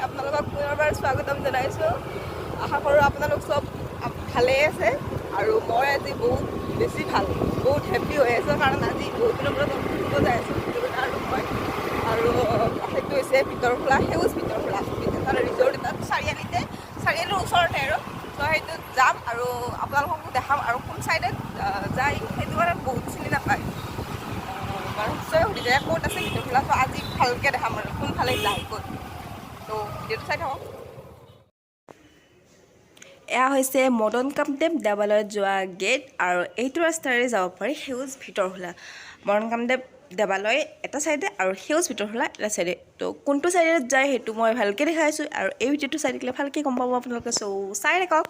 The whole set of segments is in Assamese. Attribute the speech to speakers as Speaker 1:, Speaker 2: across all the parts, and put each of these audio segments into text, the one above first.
Speaker 1: আপোনালোকক পুনৰবাৰ স্বাগতম জনাইছোঁ। আশা কৰোঁ আপোনালোক চব ভালেই আছে আৰু মই আজি বহুত বেছি বহুত হেপ্পী হৈ আছোঁ কাৰণ আজি বহুত দিনৰ মূৰত ফুৰিব যাই আছোঁ আৰু মই আৰু সেইটো হৈছে ভিতৰখোলা সেউজ ভিতৰখোলা তাৰ ৰিজৰ্ট এটাত চাৰিআলিৰ ওচৰতে আৰু ত' সেইটোত যাম আৰু আপোনালোককো দেখাম আৰু কোন ছাইডত যায় সেইটো কাৰণে বহুত চিনি নাপায় নিশ্চয় সুধি যায় ক'ত আছে ভিতৰখোলা ত' আজি ভালকৈ দেখাম আৰু কোনফালে যায় ক'ত ত' ভিডিঅ'টো চাই থাকক। এয়া হৈছে মদন কামদেৱ দেৱালয়ত যোৱা গেট আৰু এইটো ৰাস্তাৰে যাব পাৰি সেউজ ভিতৰখোলা। মদন কামদেৱ দেৱালয় এটা চাইডে আৰু সেউজ ভিতৰখোলা এটা চাইডে তো কোনটো চাইডত যায় সেইটো মই ভালকৈ দেখাইছোঁ আৰু এই ভিডিঅ'টো চাই থাকিলে ভালকৈ গম পাব আপোনালোকে চ' চাই থাকক।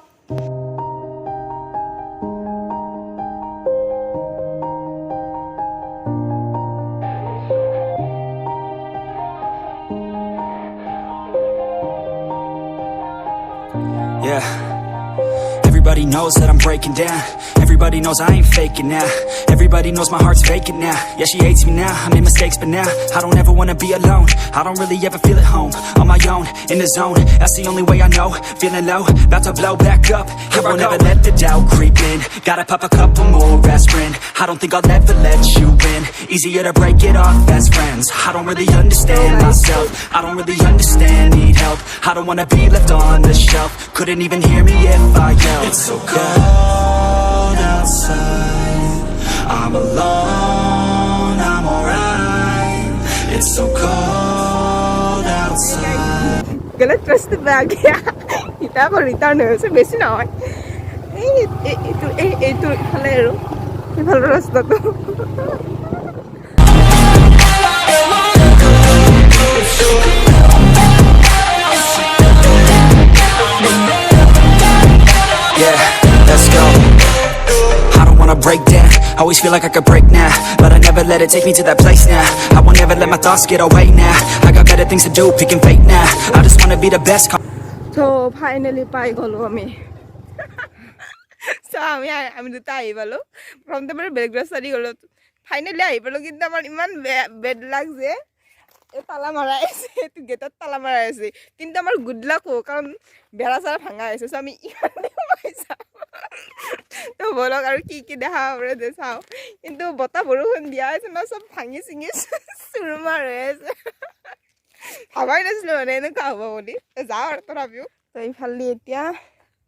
Speaker 2: Yeah. Everybody knows that I'm breaking down. Everybody knows I ain't faking now. Everybody knows my heart's vacant now. Yeah, she hates me now, I made mistakes but now I don't ever wanna be alone. I don't really ever feel at home. On my own, in the zone, that's the only way I know. Feeling low, about to blow back up. Here I won't ever let the doubt creep in. Gotta pop a couple more aspirin. I don't think I'll ever let you in. Easier to break it off best friends. I don't really understand myself. I don't really understand, need help. I don't wanna be left on the shelf. Couldn't even hear me if I yelled. It's so cold outside. I'm alone, I'm alright. It's so cold outside.
Speaker 1: Gonna trust the bag. Kita ko return so besi na hoy. Ito halero. Ibal rasta to.
Speaker 2: Yeah, let's go. I don't wanna break down. Always feel like I could break now, but I never let it take me to that place now. I won't ever let my thoughts get away now. I got better things to do, picking fate now. I just wanna be the best.
Speaker 1: So finally পাই গলো আমি। So আমি দুটা আহি পালো। প্ৰথমতে মানে বেলেগ ৰাস্তাদি গলো। ফাইনেলি আহি পালো কিন্তু আমাৰ ইমান বেড লাগ যে এই তালা মাৰা আছে এইটো গেটত তালা মাৰা আছে কিন্তু আমাৰ গুড লাক কাৰণ বেৰা চাৰা ভাঙা আছে চ' আমি ইমানে সোমাই যাওঁ তো বলক আৰু কি দেখা পাৰে দে চাওঁ কিন্তু বতাহ বৰষুণ দিয়া আছে ন চব ভাঙি চিঙি চুৰমাৰ হৈ আছে ভাবাই নাছিলোঁ মানে এনেকুৱা হ'ব বুলি যাওঁ আৰু তথাপিও তো এইফালে এতিয়া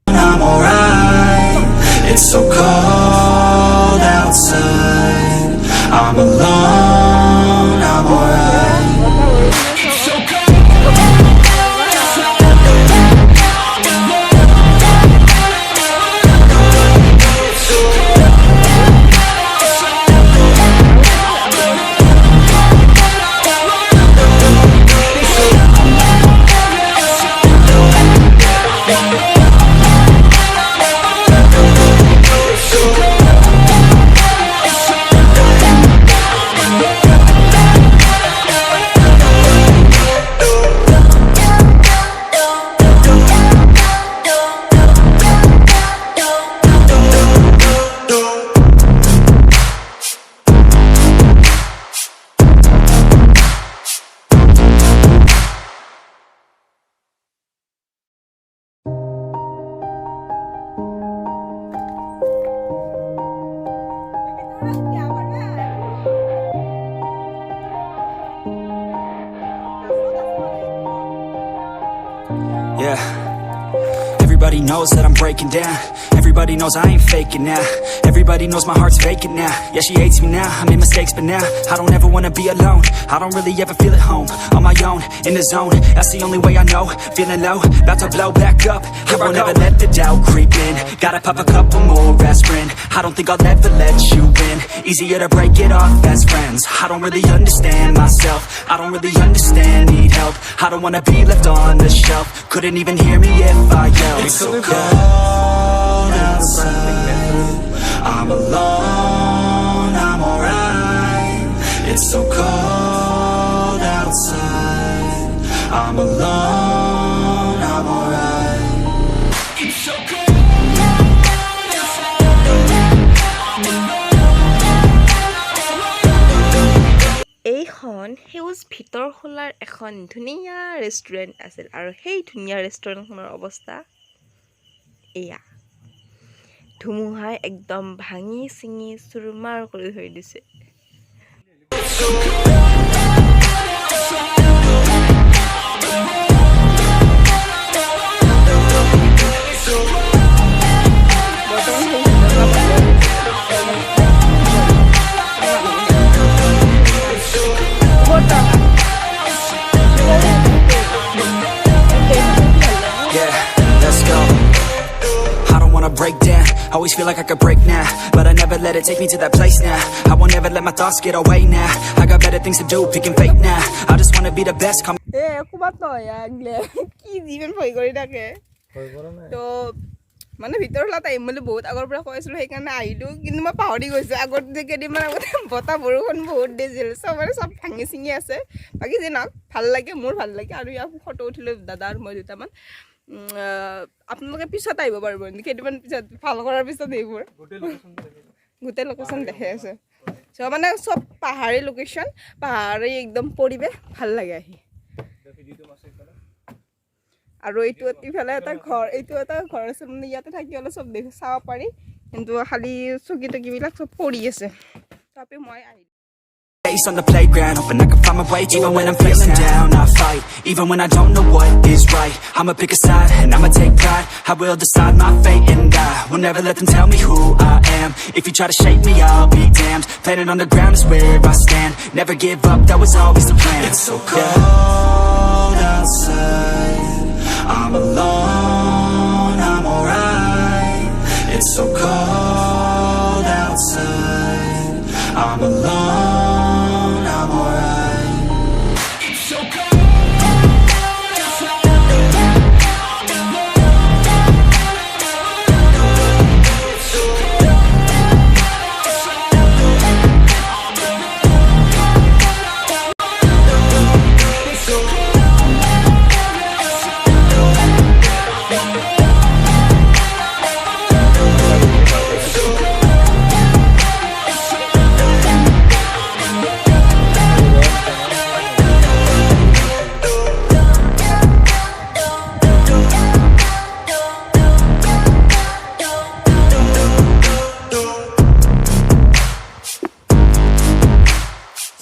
Speaker 2: I'm alright. It's so cold outside. I'm alone. I'm alright. Yeah. Everybody knows that I'm breaking down. Everybody knows I ain't faking now. Everybody knows my heart's vacant now. Yeah, she hates me now, I made mistakes but now I don't ever wanna be alone. I don't really ever feel at home. On my own, in the zone, that's the only way I know. Feeling low, about to blow back up. Here I won't ever let the doubt creep in. Gotta pop a couple more aspirin. I don't think I'll ever let you in. Easier to break it off best friends. I don't really understand myself. I don't really understand, need help. I don't wanna be left on the shelf. Couldn't even hear me if I yelled. It's so cold outside. I'm alone, I'm alright. It's so cold outside. I'm alone, I'm alright. It's so cold outside.
Speaker 1: এইখন সেউজ ভিতৰখোলাৰ এখন ধুনীয়া ৰেষ্টুৰেণ্ট আছিল আৰু সেই ধুনীয়া ৰেষ্টুৰেণ্টখনৰ অৱস্থা এয়া ধুমুহাই একদম ভাঙি চিঙি চুৰমাৰ কৰি থৈ দিছে
Speaker 2: break down, always feel like I could break now, but I never let it take me to that place now. I won't ever let my thoughts get away now. I got better things to do, picking fate now. I just wanna be the best. Come
Speaker 1: কুমাত নহয় আগলে কি যিমান ভয় কৰি থাকে তো মানে ভিতৰত লাত আহিম বুলি বহুত আগৰ পৰা কৈ আছিলোঁ সেইকাৰণে আহিলোঁ কিন্তু মই পাহৰি গৈছোঁ আগত যে কেইদিনমান আগতে বতাহ বৰষুণ বহুত দিছিল চবৰে চব ভাঙি চিঙি আছে বাকী যি নহওক ভাল লাগে মোৰ ভাল লাগে আৰু ইয়াৰ ফটো উঠিলোঁ দাদা আৰু মই দুটামান আপোনালোকে পিছত আহিব পাৰিব কেইদিনমান পিছত ভাল কৰাৰ পিছত এইবোৰ গোটেই লোকেশ্যন দেখাই আছে চ' মানে চব পাহাৰী লোকেশ্যন পাহাৰী একদম পৰিৱেশ ভাল লাগে আহি আৰু এইটো ইফালে এটা ঘৰ আছে মানে ইয়াতে থাকি অলপ চব চাব পাৰি কিন্তু খালি চকী টকীবিলাক চব পৰি আছে তাপি মই আহিলোঁ
Speaker 2: Face on the playground, hoping I can find my way. Even when I'm feeling down, I fight. Even when I don't know what is right, I'ma pick a side and I'ma take pride. I will decide my fate and I will never let them tell me who I am. If you try to shake me, I'll be damned. Planet on the ground is where I stand. Never give up, that was always the plan. It's so cold outside, I'm alone, I'm alright. It's so cold outside, I'm alone.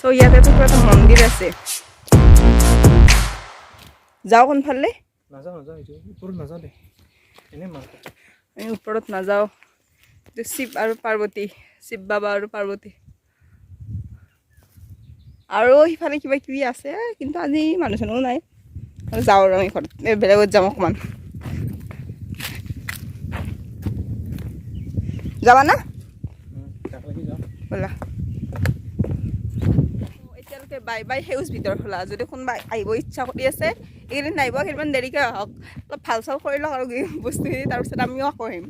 Speaker 1: তো ইয়াতে তো একটা মন্দির আছে যাও কোনফালে
Speaker 3: নাযাওঁ ওপৰত নাযাওঁ দে এনেই মাছ
Speaker 1: আমি ওপৰত নাযাওঁ শিৱ আৰু পাৰ্বতী শিৱ বাবা আৰু পাৰ্বতী আৰু সিফালে কিবা কিবি আছে কিন্তু আজি মানুহ চানুহ নাই যাওঁ আৰু আমি ঘৰত বেলেগত যাম অকণমান যাবা না ব'লা এতিয়ালৈকে বাই বাই সেউজ ভিতৰ খোলা যদি কোনোবা আহিব ইচ্ছা কৰি আছে এইকেইদিন নাহিব কেইদিনমান দেৰিকৈ আহক অলপ ভাল চাল কৰি লওক আৰু বস্তুখিনি তাৰপিছত আমিও আকৌ আহিম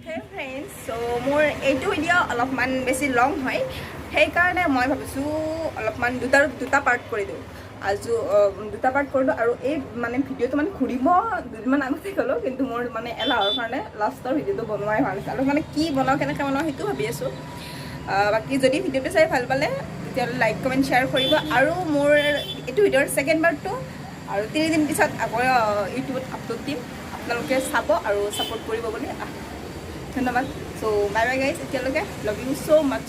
Speaker 1: হে ফ্ৰেণ্ডছ চ' মোৰ এইটো ভিডিঅ' অলপমান বেছি লং হয় সেইকাৰণে মই ভাবিছোঁ অলপমান দুটা পাৰ্ট কৰি দিওঁ আজি দুটা পাৰ্ট কৰিলোঁ আৰু এই মানে ভিডিঅ'টো মানে ঘূৰিব দুদিনমান আগতে গ'লোঁ কিন্তু মোৰ মানে এলাহৰ কাৰণে লাষ্টৰ ভিডিঅ'টো বনোৱাই ভাল হৈছে আৰু মানে কি বনাওঁ কেনেকৈ বনাওঁ সেইটো ভাবি আছোঁ বাকী যদি ভিডিঅ'টো চাই ভাল পালে তেতিয়াহ'লে লাইক কমেণ্ট শ্বেয়াৰ কৰিব আৰু মোৰ এইটো ভিডিঅ'ৰ ছেকেণ্ড পাৰ্টটো আৰু 3 দিন পিছত আকৌ ইউটিউবত আপলোড দিম আপোনালোকে চাব আৰু ছাপোৰ্ট কৰিব বুলি ধন্যবাদ চ' বাই বাই গাইজ এতিয়ালৈকে লাভ ইউ ছ' মাছ